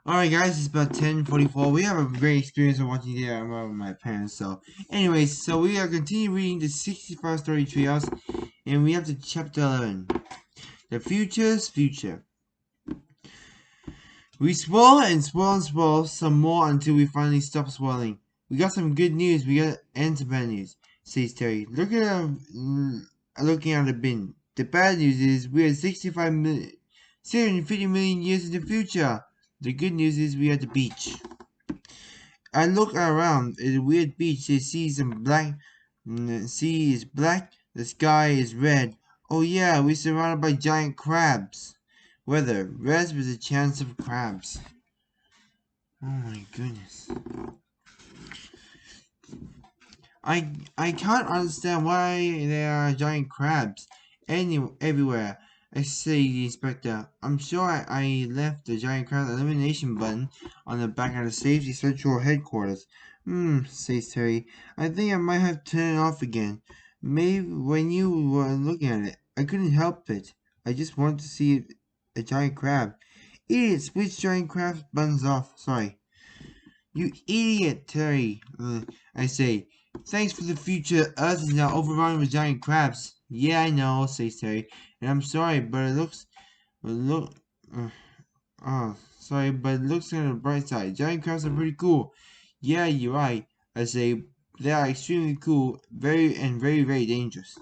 Alright guys, it's about 10:44. We have a great experience of watching the with my parents. So anyways, we are continuing reading the 65 story treehouse, and we have to chapter 11. The future's future. We swirl and swirl and swirl some more until we finally stop swirling. We got some good news, and some bad news, says Terry. Looking at the bin. The bad news is we are 650 million years in the future. The good news is we are at the beach. I look around at a weird beach. The sea is black. The sky is red. Oh yeah, we're surrounded by giant crabs. Weather, red with a chance of crabs. Oh my goodness. I can't understand why there are giant crabs everywhere. I say the inspector. I'm sure I left the giant crab elimination button on the back of the safety central headquarters. Says Terry. I think I might have turned it off again. Maybe when you were looking at it. I couldn't help it. I just wanted to see a giant crab. Idiot, switch giant crab buttons off. Sorry. You idiot, Terry. I say. Thanks for the future. Earth is now overrun with giant crabs. Yeah, I know, says Terry. And I'm sorry, but look, uh, sorry, but it looks on the bright side. Giant crabs are pretty cool. Yeah, you're right. I say they are extremely cool, very, very dangerous.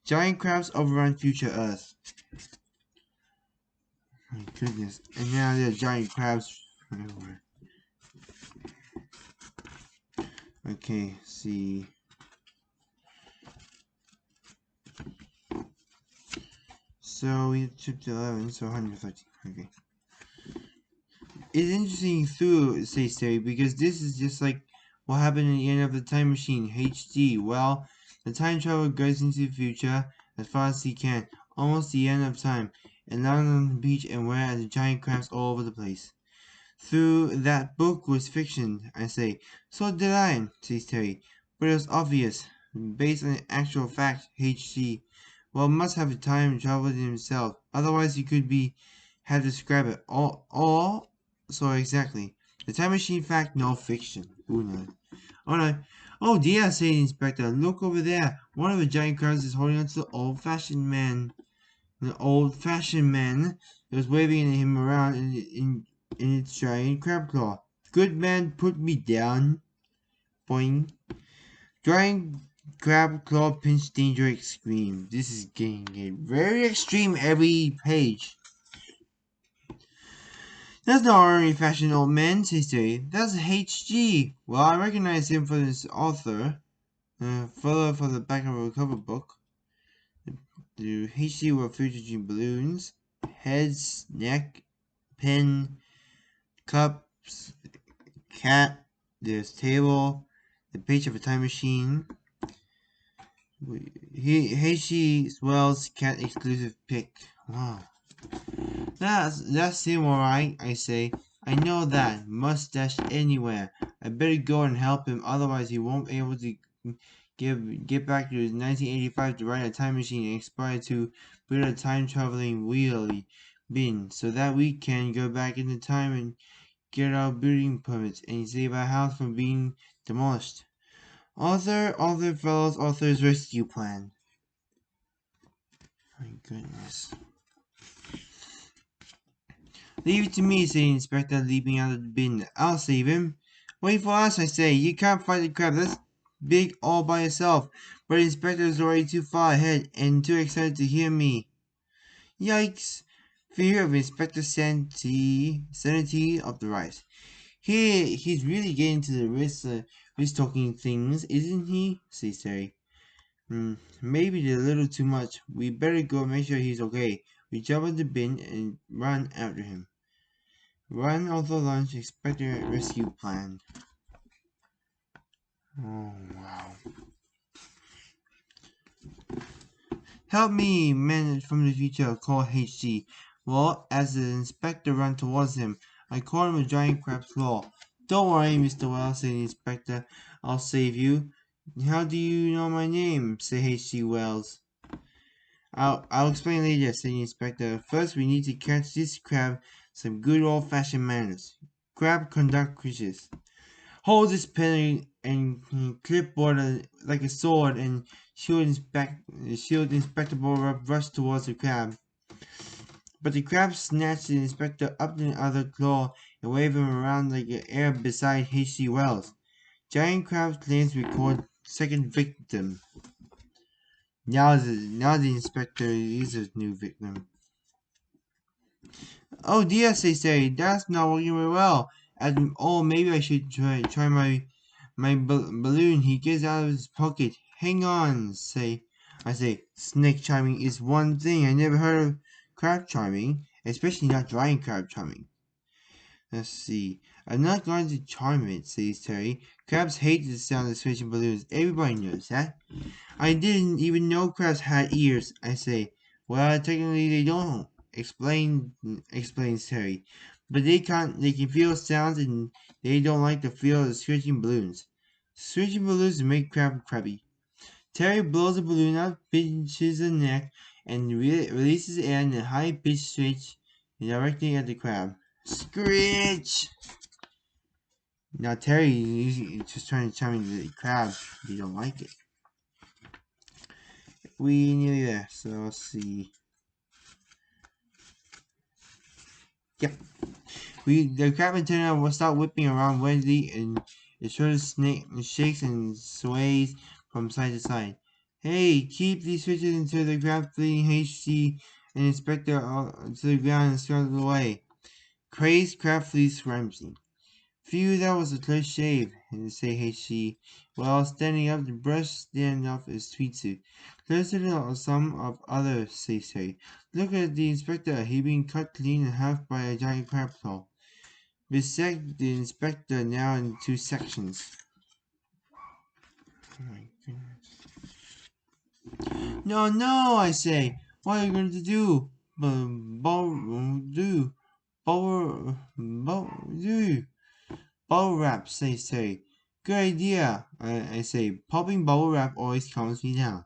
Giant crabs overrun future Earth. My goodness. And now there are giant crabs everywhere. Okay, see. So we chipped 11, so 113. Okay. It's interesting too, says Terry, because this is just like what happened in the end of the time machine, HD. Well, the time traveler goes into the future as far as he can, almost the end of time, and landed on the beach and where are the giant crabs all over the place. Through that book was fiction, I say. So did I, says Terry. But it was obvious, based on actual fact, HG. Well, must have a time travel in himself, otherwise he could have described it all so exactly. The time machine fact, no fiction. Who knows? Oh no. Oh dear, said the inspector. Look over there. One of the giant crabs is holding on to the old-fashioned man. The old-fashioned man was waving him around in its giant crab claw. Good man, put me down. Boing. Giant crab claw pinch danger extreme. This is getting very extreme every page. That's not ordinary fashion, old man, says Terry. That's HG. Well, I recognize him for this author. Fellow for the back of a cover book. The HG were featuring balloons, heads, neck, pen, cups, cat, there's table, the page of a time machine. HG swells cat exclusive pick. Wow. That's him alright, I say. I know that. Mustache anywhere. I better go and help him, otherwise he won't be able to get back to 1985 to ride a time machine and aspire to build a time-traveling wheelie bin so that we can go back into time and get our building permits and save our house from being demolished. Author's rescue plan. My goodness. Leave it to me, said the inspector, leaping out of the bin. I'll save him. Wait for us, I say. You can't fight the crab. That's big all by yourself. But the inspector is already too far ahead and too excited to hear me. Yikes. Fear of Inspector sanity of the rise. He's really getting to the risk talking things, isn't he? Says Terry. Maybe a little too much. We better go make sure he's okay. We jump in the bin and run after him. Run also launch expected rescue plan. Oh wow. Help me, man from the future, called HG. Well, as the inspector ran towards him, I caught him a giant crab's claw. Don't worry, Mr. Wells, said the inspector. I'll save you. How do you know my name? Said H.G. Wells. I'll explain later, said the inspector. First, we need to catch this crab Some good old-fashioned manners. Crab conduct quizzes. Hold this pen and clipboard like a sword and shield inspectable rush towards the crab. But the crab snatched the inspector up in the other claw and waved him around like the air beside H.G. Wells. Giant crab claims record second victim. Now the inspector is a new victim. Oh dear, they say, that's not working very well. Maybe I should try my balloon. He gets out of his pocket. Hang on, I say. Snake charming is one thing. I never heard of crab charming, especially not giant crab charming. Let's see. I'm not going to charm it, says Terry. Crabs hate the sound of switching balloons. Everybody knows that. I didn't even know crabs had ears, I say. Well, technically they don't, explains Terry. But they can feel sounds and they don't like the feel of switching balloons. Switching balloons make crab crabby. Terry blows the balloon out, pinches the neck, and releases air in a high-pitched switch directly at the crab. Screech! Now Terry is just trying to charm the crab. They don't like it. We nearly there, so let's see. Yep. The crab antenna will start whipping around wildly and it sort of shakes and sways from side to side. Hey, keep these switches until the crab fleeing HC and inspector to the ground and started away. Crazed crab flees scrambled. Phew, that was a close shave, say HC, while standing up to brush stand off his tweed suit. Closer than some of others, says Terry. Look at the inspector, he being cut clean in half by a giant crab claw. Bisect the inspector now in two sections. Oh my goodness. No, I say. What are you going to do? Bubble wrap, says Terry. Good idea, I say. Popping bubble wrap always calms me down.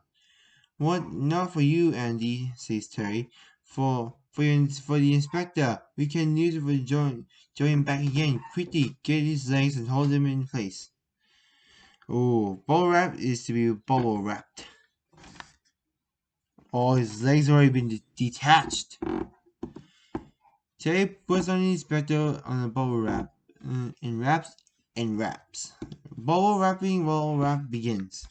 What? Not for you, Andy, says Terry. For the inspector. We can use it for join him back again. Quickly, get his legs and hold him in place. Oh, bubble wrap is to be bubble wrapped. Oh, his legs already been detached. Terry puts on the inspector on a bubble wrap. And wraps. Bubble wrap begins.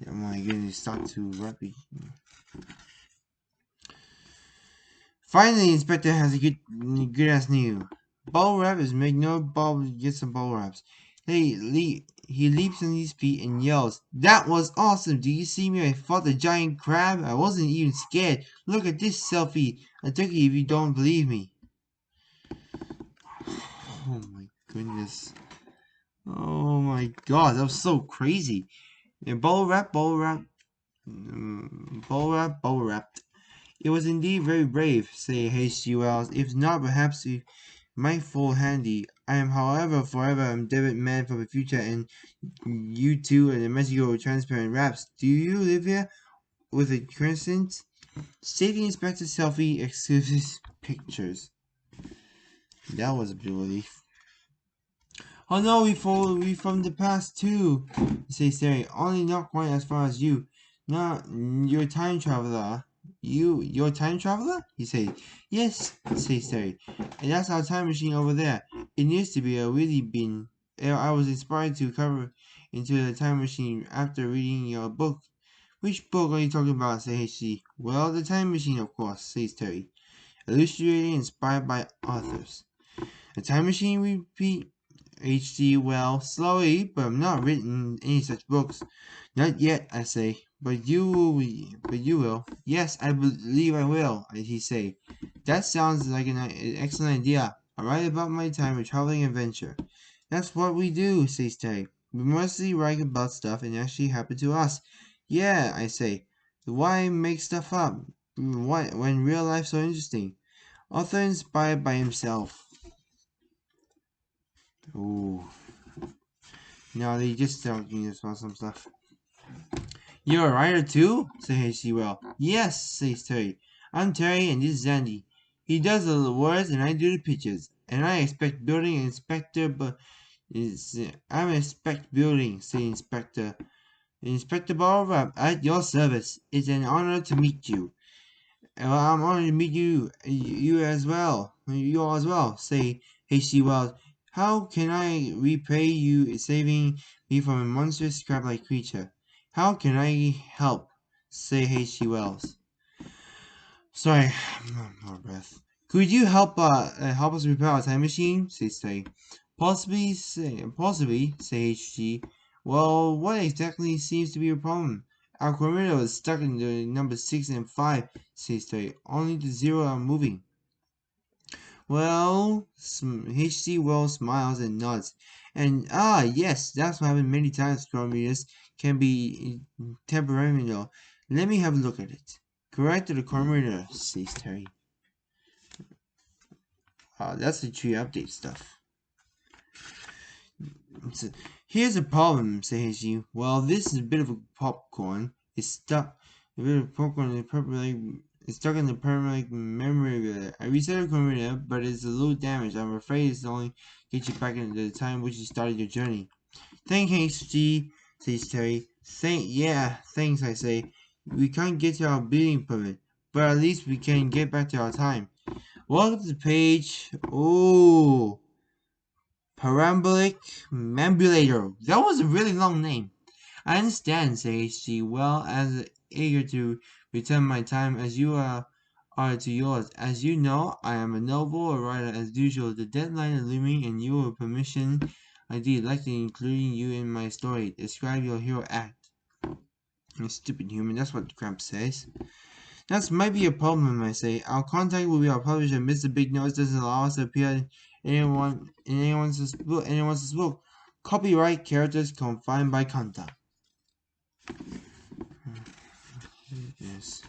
Oh my goodness, start to wrap it. Finally, Inspector has a good ass new. Bubble wrap is make no bubble get some bubble wraps. He leaps on his feet and yells, "That was awesome! Do you see me? I fought the giant crab. I wasn't even scared. Look at this selfie. I took it if you don't believe me." Oh my goodness. Oh my god, that was so crazy. And bubble wrap. Bubble wrapped. It was indeed very brave, say H.G. Wells. If not, perhaps it might fall handy. I am, however, forever a David man from the future, and you two are the magical transparent wraps. Do you live here with a crescent? Safety Inspector Selfie exclusive pictures. That was a big relief. Oh no, we from the past too, says Terry. Only not quite as far as you. Not your time traveler. Your time traveler? He says. Yes, says Terry. And that's our time machine over there. It needs to be a really bin. I was inspired to cover into the time machine after reading your book. Which book are you talking about? Says H.C. Well, the time machine, of course, says Terry. Illustrated and inspired by authors. The time machine, repeat. H.G. Well, slowly, but I'm not written any such books. Not yet, I say. But you will. Yes, I believe I will, he say. That sounds like an excellent idea. I write about my time of traveling adventure. That's what we do, says Terry. We mostly write about stuff that actually happened to us. Yeah, I say. Why make stuff up? When real life's so interesting? Author inspired by himself. Ooh. No, they just talking about some stuff. You're a writer too? Says H.C. Well. Yes, says Terry. I'm Terry and this is Andy. He does the words and I do the pictures. And I expect building inspector, but I expect building, say inspector. Inspector Barber, at your service. It's an honor to meet you. Well, I'm honored to meet you as well. You all as well. Say H.G. Wells. How can I repay you saving me from a monstrous crab-like creature? How can I help? Say H.G. Wells. Sorry, more breath. Could you help us repair our time machine? Say. Possibly, say HG. Well, what exactly seems to be your problem? Our chronometer is stuck in the number 6 and 5, says Stay. Only the 0 are moving. Well, HG well smiles and nods. And yes, that's what happened many times. Chronometers can be temperamental. Let me have a look at it. Correct to the chronometer, says Terry. That's the tree update stuff. Here's a problem, says he. Well, this is a bit of a popcorn. It's stuck. A bit of popcorn is it's stuck in the permanent memory. I reset the chronometer, but it's a little damaged. I'm afraid it's only get you back into the time which you started your journey. Thank HG, says Terry. Thanks, I say. We can't get to our building permit, but at least we can get back to our time. Welcome to the page. Oh, Parabolic Mambulator. That was a really long name. I understand, says HG, well as eager to return my time as you are to yours. As you know, I am a noble writer as usual. The deadline is looming, and you with permission, I did likely including you in my story. Describe your hero act. You stupid human, that's what the crap says. That might be a problem, I say. Our contact will be our publisher. Mr. Big Nose doesn't allow us to appear in anyone's book. Copyright characters confined by contact. Yes.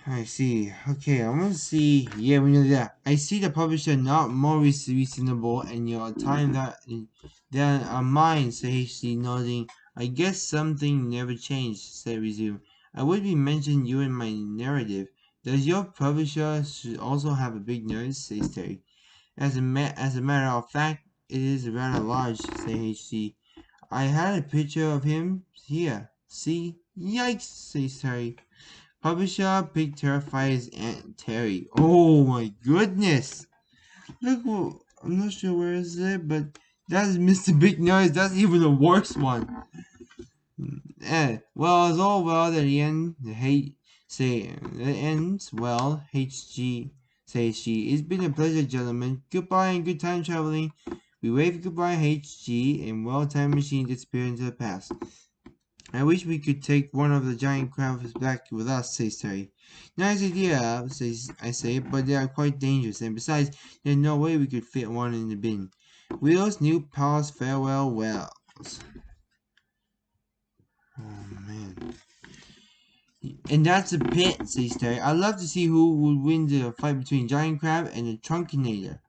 I see. Okay, I want to see. Yeah, we know that. I see the publisher not more reasonable and your time than mine, says he, nodding. I guess something never changed, said Resume. I would be mentioning you in my narrative. Does your publisher also have a big nose? Says Terry. As a matter of fact, it is rather large, says HC. I had a picture of him here. See? Yikes, says Terry. Publisher Big terrifies Aunt Terry. Oh my goodness! Look, I'm not sure where is it, but that's Mr. Big Nose. That's even the worst one. Well, it's all well that the end. It ends well. HG says she. It's been a pleasure, gentlemen. Goodbye and good time traveling. We wave goodbye, HG, and well time machine disappear into the past. I wish we could take one of the giant crabs back with us, says Terry. Nice idea, I say, but they are quite dangerous, and besides, there's no way we could fit one in the bin. Wheels, new pals, farewell, Wells. Oh, man. And that's a pit, says Terry. I'd love to see who would win the fight between Giant Crab and the Trunkinator.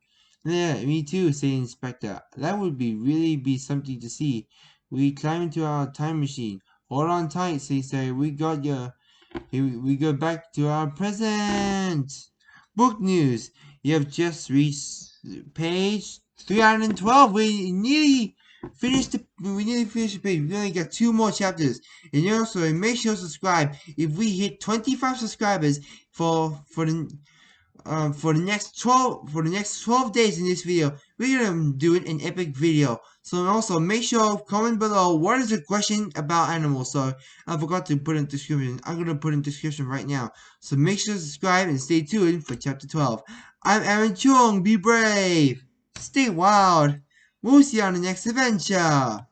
Yeah, me too, says Inspector. That would really be something to see. We climb into our time machine. Hold on tight, says Terry. We go back to our present. Book news. You have just reached page 312. We nearly finished the page. We only got 2 more chapters. And also make sure to subscribe. If we hit 25 subscribers for the next 12 days in this video, we're gonna do an epic video. So also make sure comment below what is the question about animals. So I forgot to put in the description. I'm gonna put in the description right now. So make sure to subscribe and stay tuned for chapter 12. I'm Aaron Chung. Be brave, stay wild. We'll see you on the next adventure.